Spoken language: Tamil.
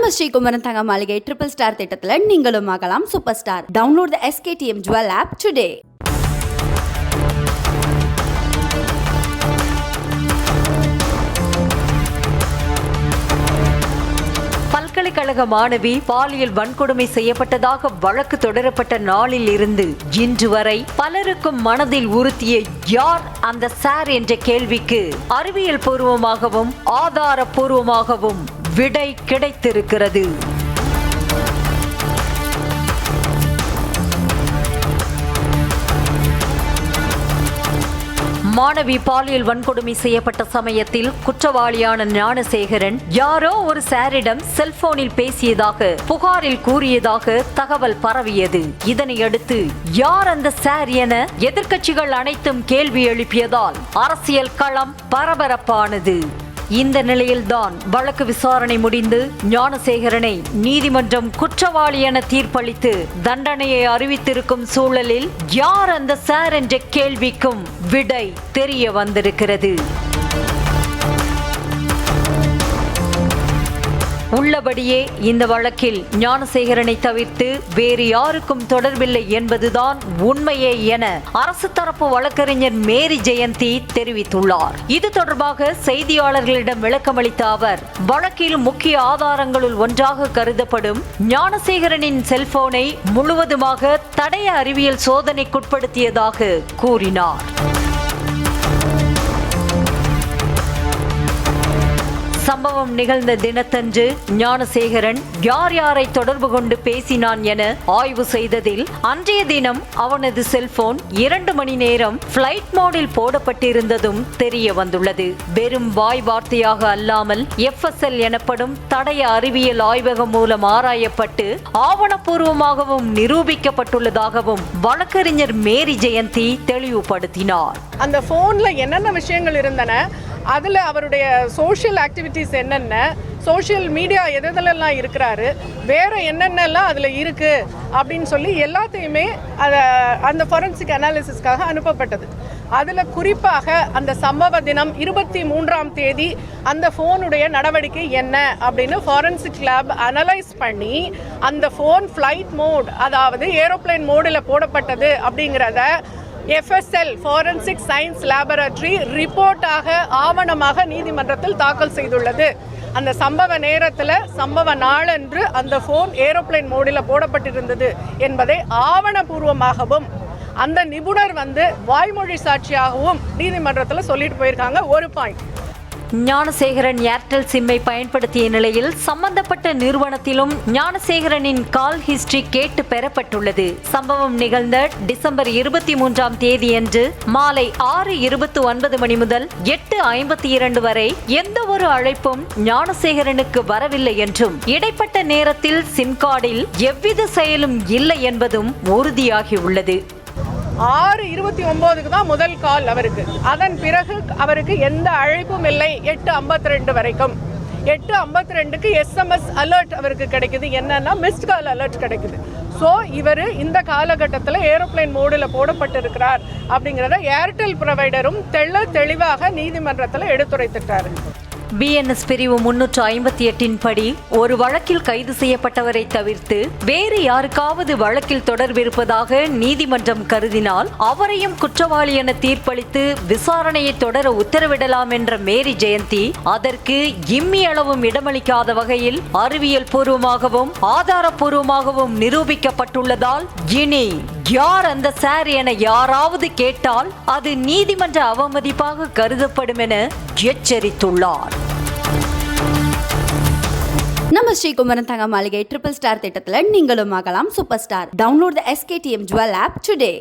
நம்ம ஸ்ரீகுமரன் தங்க மாளிகை ட்ரிபிள் ஸ்டார் திட்டத்துல நீங்களும் ஆகலாம் super star. Download the SKTM Jewel app today. பல்கலைக்கழக மாணவி பாலியல் வன்கொடுமை செய்யப்பட்டதாக வழக்கு தொடரப்பட்ட நாளில் இருந்து இன்று வரை பலருக்கும் மனதில் உறுத்திய யார் அந்த சார் என்ற கேள்விக்கு அறிவியல் பூர்வமாகவும் ஆதாரபூர்வமாகவும் விடை கிடைத்திருக்கிறது. மாணவி பாலியல் வன்கொடுமை செய்யப்பட்ட சமயத்தில் குற்றவாளியான ஞானசேகரன் யாரோ ஒரு சாரிடம் செல்போனில் பேசியதாக புகாரில் கூறியதாக தகவல் பரவியது. இதனையடுத்து யார் அந்த சார் என எதிர்க்கட்சிகள் அனைத்தும் கேள்வி எழுப்பியதால் அரசியல் களம் பரபரப்பானது. இந்த நிலையில்தான் வழக்கு விசாரணை முடிந்து ஞானசேகரனை நீதிமன்றம் குற்றவாளி என தீர்ப்பளித்து தண்டனையை அறிவித்திருக்கும் சூழலில் யார் அந்த சார் என்ற கேள்விக்கும் விடை தெரிய வந்திருக்கிறது. உள்ளபடியே இந்த வழக்கில் ஞானசேகரனை தவிர்த்து வேறு யாருக்கும் தொடர்பில்லை என்பதுதான் உண்மையே என அரசு தரப்பு வழக்கறிஞர் மேரி ஜெயந்தி தெரிவித்துள்ளார். இது தொடர்பாக செய்தியாளர்களிடம் விளக்கமளித்த அவர், வழக்கில் முக்கிய ஆதாரங்களுள் ஒன்றாக கருதப்படும் ஞானசேகரனின் செல்போனை முழுவதுமாக தடய அறிவியல் சோதனைக்குட்படுத்தியதாக கூறினார். சம்பவம் நிகழ்ந்த தினத்தன்று ஞானசேகரன் யார் யாரை தொடர்பு கொண்டு பேசினான் என ஆய்வு செய்ததில் அன்றைய தினம் அவனது செல்போன் 2 மணி நேரம் பிளைட் மோடில் போடப்பட்டிருந்ததும் தெரிய வந்துள்ளது. வெறும் வாய் வார்த்தையாக அல்லாமல் FSL எனப்படும் தடய அறிவியல் ஆய்வகம் மூலம் ஆராயப்பட்டு ஆவணப்பூர்வமாகவும் நிரூபிக்கப்பட்டுள்ளதாகவும் வழக்கறிஞர் மேரி ஜெயந்தி தெளிவுபடுத்தினார். அந்த போன்ல என்னென்ன விஷயங்கள் இருந்தன, அதில் அவருடைய சோஷியல் ஆக்டிவிட்டீஸ் என்னென்ன, சோஷியல் மீடியா எதெல்லாம் இருக்கிறாரு, வேறு என்னென்னலாம் அதில் இருக்குது அப்படின்னு சொல்லி எல்லாத்தையுமே அந்த ஃபாரன்சிக் அனாலிசிஸ்க்காக அனுப்பப்பட்டது. அதில் குறிப்பாக அந்த சம்பவ தினம் 23ஆம் தேதி அந்த ஃபோனுடைய நடவடிக்கை என்ன அப்படின்னு ஃபாரன்சிக் லேப் அனலைஸ் பண்ணி அந்த ஃபோன் ஃப்ளைட் மோட், அதாவது ஏரோப்ளேன் மோடில் போடப்பட்டது அப்படிங்கிறத FSL ஃபாரன்சிக் சயின்ஸ் லேபரட்டரி ரிப்போர்ட்டாக ஆவணமாக நீதிமன்றத்தில் தாக்கல் செய்துள்ளது. அந்த சம்பவ நேரத்தில் சம்பவ நாளன்று அந்த ஃபோன் ஏரோப்ளேன் மோடில் போடப்பட்டிருந்தது என்பதை ஆவணபூர்வமாகவும் அந்த நிபுணர் வாய்மொழி சாட்சியாகவும் நீதிமன்றத்தில் சொல்லிட்டு போயிருக்காங்க. ஒரு பாயிண்ட், ஞானசேகரன் ஏர்டெல் சிம்மை பயன்படுத்திய நிலையில் சம்பந்தப்பட்ட நிறுவனத்திலும் ஞானசேகரனின் கால் ஹிஸ்டரி கேட்டு பெறப்பட்டுள்ளது. சம்பவம் நிகழ்ந்த டிசம்பர் 23ஆம் தேதியன்று மாலை 6:29 மணி முதல் 8:52 வரை எந்த ஒரு அழைப்பும் ஞானசேகரனுக்கு வரவில்லை என்றும் இடைப்பட்ட நேரத்தில் சிம் கார்டில் எவ்வித செயலும் இல்லை என்பதும் உறுதியாகியுள்ளது. 6:29 தான் முதல் கால் அவருக்கு. அதன் பிறகு அவருக்கு எந்த அழைப்பும் இல்லை 8:52 வரைக்கும். 8:52க்கு SMS அலர்ட் அவருக்கு கிடைக்குது. என்னன்னா மிஸ்ட் கால் அலர்ட் கிடைக்குது. ஸோ இவர் இந்த காலகட்டத்தில் ஏரோப்ளேன் மோடில் போடப்பட்டிருக்கிறார் அப்படிங்கிறத ஏர்டெல் ப்ரொவைடரும் தெளிவாக நீதிமன்றத்தில் எடுத்துரைத்திருக்காரு. BNS பிரிவு 358 படி ஒரு வழக்கில் கைது செய்யப்பட்டவரை தவிர்த்து வேறு யாருக்காவது வழக்கில் தொடர்பிருப்பதாக நீதிமன்றம் கருதினால் அவரையும் குற்றவாளி என தீர்ப்பளித்து விசாரணையை தொடர உத்தரவிடலாம் என்ற மேரி ஜெயந்தி அதற்கு இம்மி அளவும் இடமளிக்காத வகையில் அறிவியல் பூர்வமாகவும் ஆதாரபூர்வமாகவும் நிரூபிக்கப்பட்டுள்ளதால் இனி யார் அந்த சார் என யாராவது கேட்டால் அது நீதிமன்ற அவமதிப்பாக கருதப்படும் என எச்சரித்துள்ளார். நம்ம ஸ்ரீகுமரன் தங்க மாளிகை ட்ரிபிள் ஸ்டார் திட்டத்துல நீங்களும் ஆகலாம் super star. Download the SKTM Jewel app today.